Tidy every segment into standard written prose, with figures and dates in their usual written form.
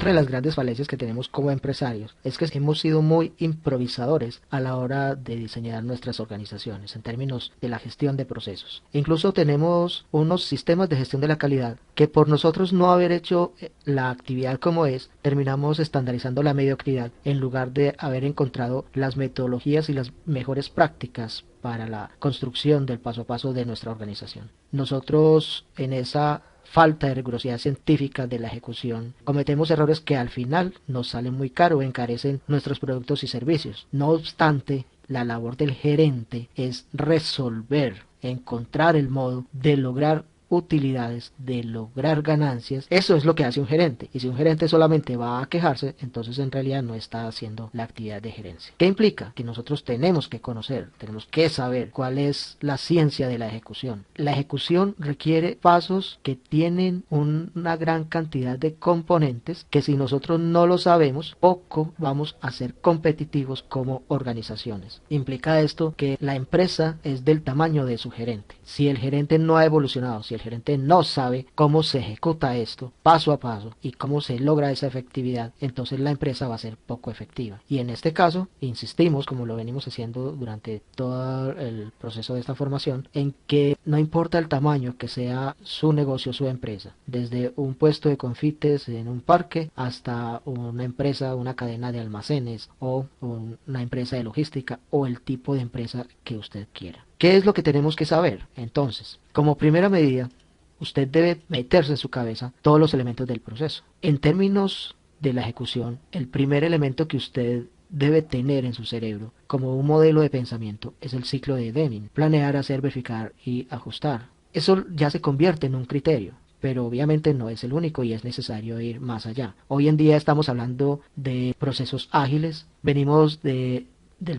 Otra de las grandes falencias que tenemos como empresarios es que hemos sido muy improvisadores a la hora de diseñar nuestras organizaciones en términos de la gestión de procesos. Incluso tenemos unos sistemas de gestión de la calidad que por nosotros no haber hecho la actividad como es, terminamos estandarizando la mediocridad en lugar de haber encontrado las metodologías y las mejores prácticas para la construcción del paso a paso de nuestra organización. Nosotros en esa falta de rigurosidad científica de la ejecución, cometemos errores que al final nos salen muy caro o encarecen nuestros productos y servicios. No obstante, la labor del gerente es resolver, encontrar el modo de lograr utilidades, de lograr ganancias. Eso es lo que hace un gerente. Y si un gerente solamente va a quejarse, entonces en realidad no está haciendo la actividad de gerencia. ¿Qué implica? Que nosotros tenemos que conocer, tenemos que saber cuál es la ciencia de la ejecución. La ejecución requiere pasos que tienen una gran cantidad de componentes que si nosotros no lo sabemos, poco vamos a ser competitivos como organizaciones. Implica esto que la empresa es del tamaño de su gerente. Si el gerente no ha evolucionado, si el gerente no sabe cómo se ejecuta esto paso a paso y cómo se logra esa efectividad, entonces la empresa va a ser poco efectiva. Y en este caso, insistimos, como lo venimos haciendo durante todo el proceso de esta formación, en que no importa el tamaño que sea su negocio, su empresa, desde un puesto de confites en un parque hasta una empresa, una cadena de almacenes o una empresa de logística o el tipo de empresa que usted quiera. ¿Qué es lo que tenemos que saber? Entonces, como primera medida, usted debe meterse en su cabeza todos los elementos del proceso. En términos de la ejecución, el primer elemento que usted debe tener en su cerebro como un modelo de pensamiento es el ciclo de Deming. Planear, hacer, verificar y ajustar. Eso ya se convierte en un criterio, pero obviamente no es el único y es necesario ir más allá. Hoy en día estamos hablando de procesos ágiles, venimos del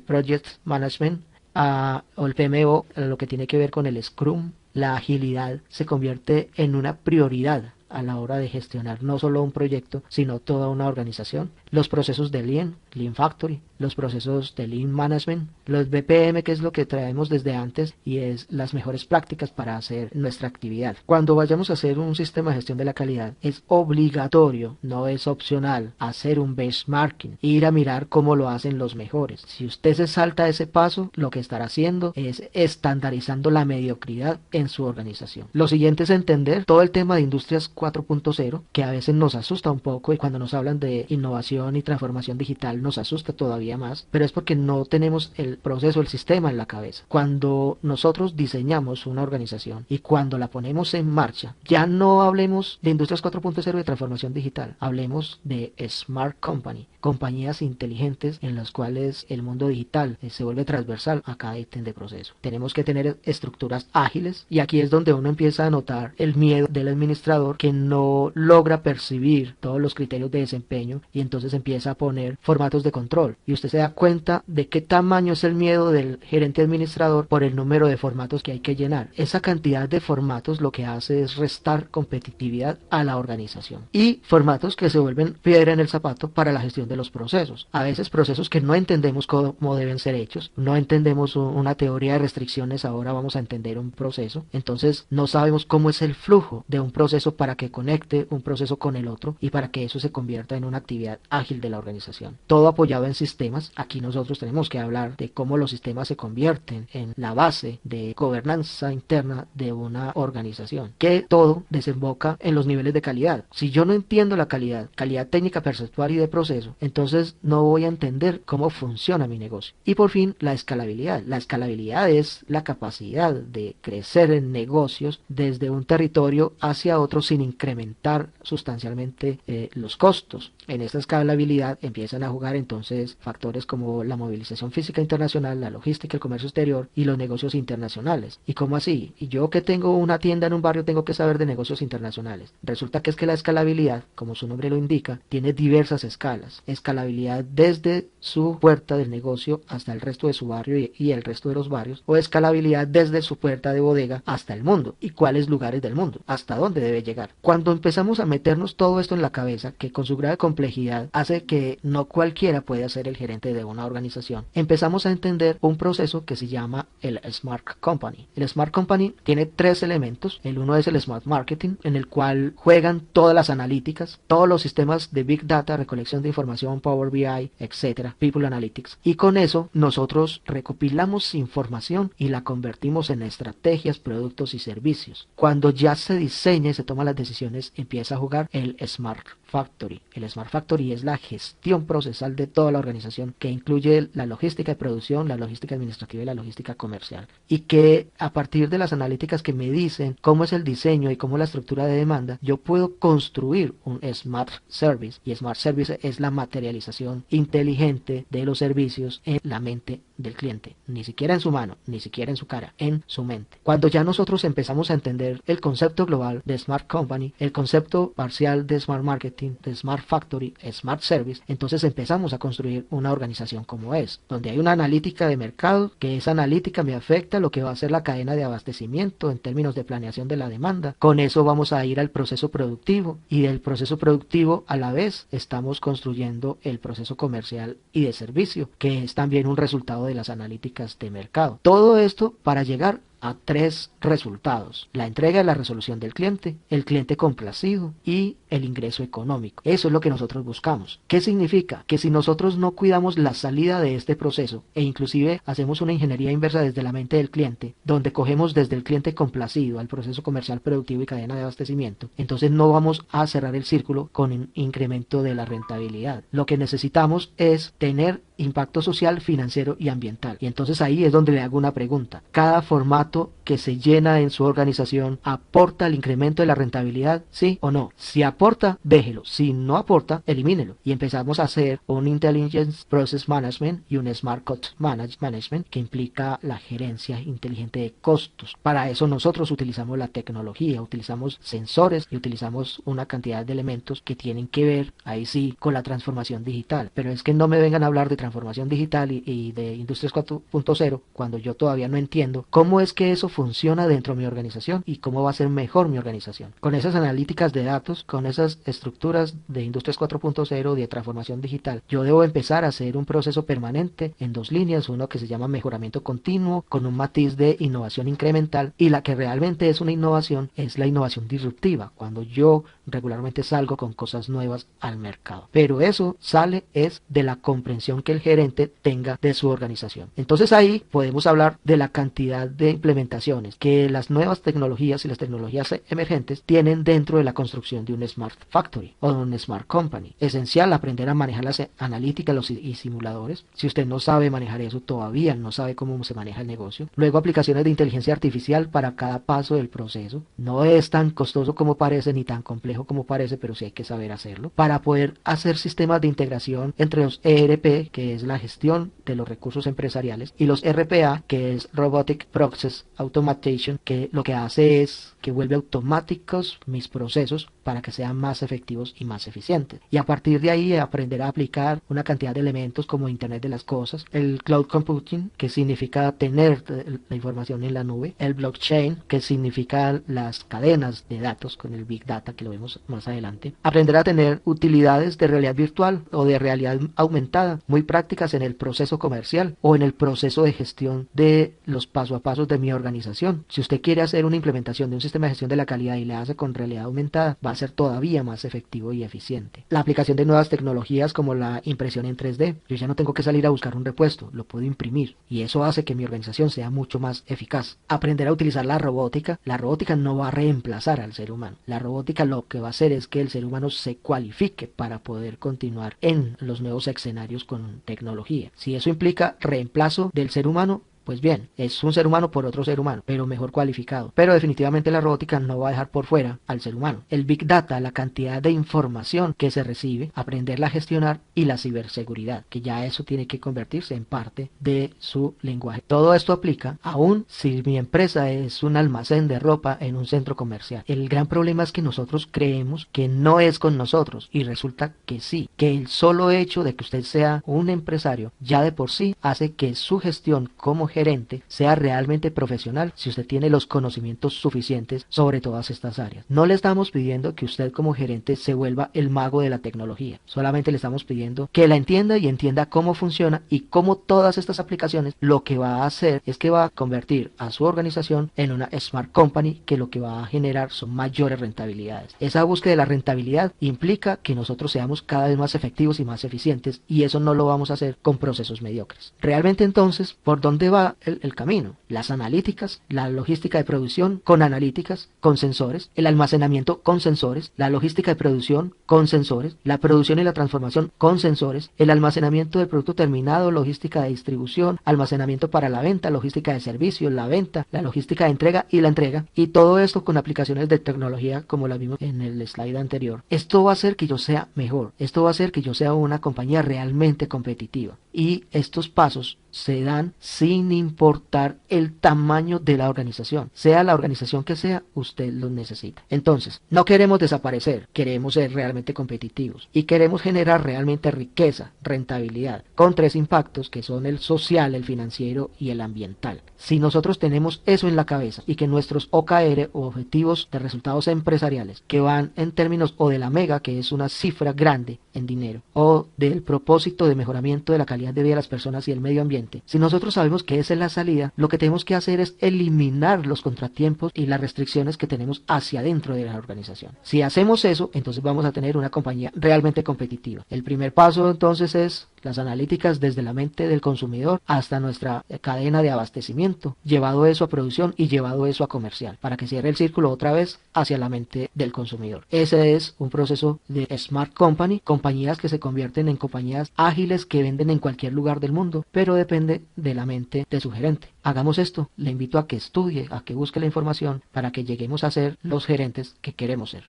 Project Management, o el PMO, lo que tiene que ver con el Scrum. La agilidad se convierte en una prioridad a la hora de gestionar no solo un proyecto, sino toda una organización. Los procesos de Lean Factory, los procesos de Lean Management, los BPM, que es lo que traemos desde antes y es las mejores prácticas para hacer nuestra actividad. Cuando vayamos a hacer un sistema de gestión de la calidad, es obligatorio, no es opcional, hacer un benchmarking, ir a mirar cómo lo hacen los mejores. Si usted se salta ese paso, lo que estará haciendo es estandarizando la mediocridad en su organización. Lo siguiente es entender todo el tema de industrias 4.0, que a veces nos asusta un poco y cuando nos hablan de innovación y transformación digital nos asusta todavía más, pero es porque no tenemos el proceso, el sistema en la cabeza. Cuando nosotros diseñamos una organización y cuando la ponemos en marcha, ya no hablemos de industrias 4.0 de transformación digital, hablemos de Smart Company, compañías inteligentes en las cuales el mundo digital se vuelve transversal a cada ítem de proceso. Tenemos que tener estructuras ágiles y aquí es donde uno empieza a notar el miedo del administrador que no logra percibir todos los criterios de desempeño y entonces empieza a poner formatos de control y usted se da cuenta de qué tamaño es el miedo del gerente administrador por el número de formatos que hay que llenar. Esa cantidad de formatos lo que hace es restar competitividad a la organización y formatos que se vuelven piedra en el zapato para la gestión de los procesos. A veces procesos que no entendemos cómo deben ser hechos, no entendemos una teoría de restricciones, ahora vamos a entender un proceso, entonces no sabemos cómo es el flujo de un proceso para que conecte un proceso con el otro y para que eso se convierta en una actividad ágil de la organización. Todo apoyado en sistemas. Aquí nosotros tenemos que hablar de cómo los sistemas se convierten en la base de gobernanza interna de una organización, que todo desemboca en los niveles de calidad. Si yo no entiendo la calidad técnica, perceptual y de proceso, entonces no voy a entender cómo funciona mi negocio. Y por fin, la escalabilidad. La escalabilidad es la capacidad de crecer en negocios desde un territorio hacia otro sin incrementar sustancialmente los costos. En esta escalabilidad empiezan a jugar entonces factores como la movilización física internacional, la logística, el comercio exterior y los negocios internacionales. ¿Y cómo así? Y yo que tengo una tienda en un barrio tengo que saber de negocios internacionales. Resulta que es que la escalabilidad, como su nombre lo indica, tiene diversas escalas. Escalabilidad desde su puerta del negocio hasta el resto de su barrio y el resto de los barrios, o escalabilidad desde su puerta de bodega hasta el mundo. ¿Y cuáles lugares del mundo? ¿Hasta dónde debe llegar? Cuando empezamos a meternos todo esto en la cabeza, que con su grave complejidad hace que no cualquiera pueda ser el gerente de una organización, empezamos a entender un proceso que se llama el Smart Company. El Smart Company tiene tres elementos. El uno es el Smart Marketing, en el cual juegan todas las analíticas, todos los sistemas de Big Data, recolección de información, Power BI, etcétera, People Analytics. Y con eso nosotros recopilamos información y la convertimos en estrategias, productos y servicios. Cuando ya se diseña y se toman las decisiones, empieza a jugar el Smart Factory. El Smart Factory es la gestión procesal de toda la organización, que incluye la logística de producción, la logística administrativa y la logística comercial. Y que a partir de las analíticas que me dicen cómo es el diseño y cómo es la estructura de demanda, yo puedo construir un Smart Service. Y Smart Service es la materialización inteligente de los servicios en la mente del cliente. Ni siquiera en su mano, ni siquiera en su cara, en su mente. Cuando ya nosotros empezamos a entender el concepto global de Smart Company, el concepto parcial de Smart Marketing, de Smart Factory, Smart Service, entonces empezamos a construir una organización como es, donde hay una analítica de mercado, que esa analítica me afecta lo que va a ser la cadena de abastecimiento en términos de planeación de la demanda. Con eso vamos a ir al proceso productivo, y del proceso productivo a la vez estamos construyendo el proceso comercial y de servicio, que es también un resultado de las analíticas de mercado. Todo esto para llegar a tres resultados: la entrega y la resolución del cliente, el cliente complacido y el ingreso económico. Eso es lo que nosotros buscamos. ¿Qué significa? Que si nosotros no cuidamos la salida de este proceso e inclusive hacemos una ingeniería inversa desde la mente del cliente, donde cogemos desde el cliente complacido al proceso comercial, productivo y cadena de abastecimiento, entonces no vamos a cerrar el círculo con un incremento de la rentabilidad. Lo que necesitamos es tener impacto social, financiero y ambiental. Y entonces ahí es donde le hago una pregunta: ¿cada formato que se llena en su organización aporta el incremento de la rentabilidad? ¿Sí o no? Si aporta, déjelo. Si no aporta, elimínelo. Y empezamos a hacer un Intelligence Process Management y un Smart Cost Management, que implica la gerencia inteligente de costos. Para eso nosotros utilizamos la tecnología, utilizamos sensores y utilizamos una cantidad de elementos que tienen que ver, ahí sí, con la transformación digital. Pero es que no me vengan a hablar de transformación digital y de Industrias 4.0 cuando yo todavía no entiendo cómo es que eso funciona dentro de mi organización y cómo va a ser mejor mi organización. Con esas analíticas de datos, con esas estructuras de Industrias 4.0, de transformación digital, yo debo empezar a hacer un proceso permanente en dos líneas: uno que se llama mejoramiento continuo, con un matiz de innovación incremental, y la que realmente es una innovación es la innovación disruptiva, cuando yo regularmente salgo con cosas nuevas al mercado. Pero eso sale es de la comprensión que el gerente tenga de su organización. Entonces ahí podemos hablar de la cantidad de implementaciones que las nuevas tecnologías y las tecnologías emergentes tienen dentro de la construcción de un Smart Factory o de un Smart Company. Esencial aprender a manejar las analíticas y simuladores. Si usted no sabe manejar eso, todavía no sabe cómo se maneja el negocio. Luego, aplicaciones de inteligencia artificial para cada paso del proceso. No es tan costoso como parece ni tan complejo como parece, pero sí hay que saber hacerlo para poder hacer sistemas de integración entre los ERP, que es la gestión de los recursos empresariales, y los RPA, que es Robotic Process Automation, que lo que hace es que vuelve automáticos mis procesos para que sean más efectivos y más eficientes. Y a partir de ahí aprender a aplicar una cantidad de elementos como Internet de las cosas, el Cloud Computing, que significa tener la información en la nube, el Blockchain, que significa las cadenas de datos con el Big Data, que lo vemos más adelante. Aprender a tener utilidades de realidad virtual o de realidad aumentada, muy prácticas en el proceso comercial o en el proceso de gestión de los paso a pasos de mi organización. Si usted quiere hacer una implementación de un sistema de gestión de la calidad y le hace con realidad aumentada, va a ser todavía más efectivo y eficiente. La aplicación de nuevas tecnologías como la impresión en 3D. Yo ya no tengo que salir a buscar un repuesto, lo puedo imprimir, y eso hace que mi organización sea mucho más eficaz. Aprender a utilizar la robótica. La robótica no va a reemplazar al ser humano. La robótica lo que va a hacer es que el ser humano se cualifique para poder continuar en los nuevos escenarios con tecnología. Si eso implica reemplazo del ser humano, pues bien, es un ser humano por otro ser humano, pero mejor cualificado. Pero definitivamente la robótica no va a dejar por fuera al ser humano. El Big Data, la cantidad de información que se recibe, aprenderla a gestionar, y la ciberseguridad, que ya eso tiene que convertirse en parte de su lenguaje. Todo esto aplica aún si mi empresa es un almacén de ropa en un centro comercial. El gran problema es que nosotros creemos que no es con nosotros, y resulta que sí, que el solo hecho de que usted sea un empresario ya de por sí hace que su gestión como gerente sea realmente profesional si usted tiene los conocimientos suficientes sobre todas estas áreas. No le estamos pidiendo que usted como gerente se vuelva el mago de la tecnología, solamente le estamos pidiendo que la entienda y entienda cómo funciona y cómo todas estas aplicaciones lo que va a hacer es que va a convertir a su organización en una Smart Company, que lo que va a generar son mayores rentabilidades. Esa búsqueda de la rentabilidad implica que nosotros seamos cada vez más efectivos y más eficientes, y eso no lo vamos a hacer con procesos mediocres. Realmente entonces, ¿por dónde va el camino? Las analíticas, la logística de producción con analíticas, con sensores, el almacenamiento con sensores, la logística de producción con sensores, la producción y la transformación con sensores, el almacenamiento del producto terminado, logística de distribución, almacenamiento para la venta, logística de servicios, la venta, la logística de entrega y la entrega, y todo esto con aplicaciones de tecnología como la vimos en el slide anterior. Esto va a hacer que yo sea mejor, esto va a hacer que yo sea una compañía realmente competitiva, y estos pasos se dan sin importar el tamaño de la organización. Sea la organización que sea, usted los necesita. Entonces, no queremos desaparecer, queremos ser realmente competitivos y queremos generar realmente riqueza, rentabilidad, con 3 impactos que son el social, el financiero y el ambiental. Si nosotros tenemos eso en la cabeza y que nuestros OKR o objetivos de resultados empresariales, que van en términos o de la mega, que es una cifra grande en dinero, o del propósito de mejoramiento de la calidad de vida de las personas y el medio ambiente, si nosotros sabemos que esa es la salida, lo que tenemos que hacer es eliminar los contratiempos y las restricciones que tenemos hacia adentro de la organización. Si hacemos eso, entonces vamos a tener una compañía realmente competitiva. El primer paso entonces es las analíticas desde la mente del consumidor hasta nuestra cadena de abastecimiento, llevado eso a producción y llevado eso a comercial, para que cierre el círculo otra vez hacia la mente del consumidor. Ese es un proceso de Smart Company, compañías que se convierten en compañías ágiles que venden en cualquier lugar del mundo, pero depende de la mente de su gerente. Hagamos esto, le invito a que estudie, a que busque la información para que lleguemos a ser los gerentes que queremos ser.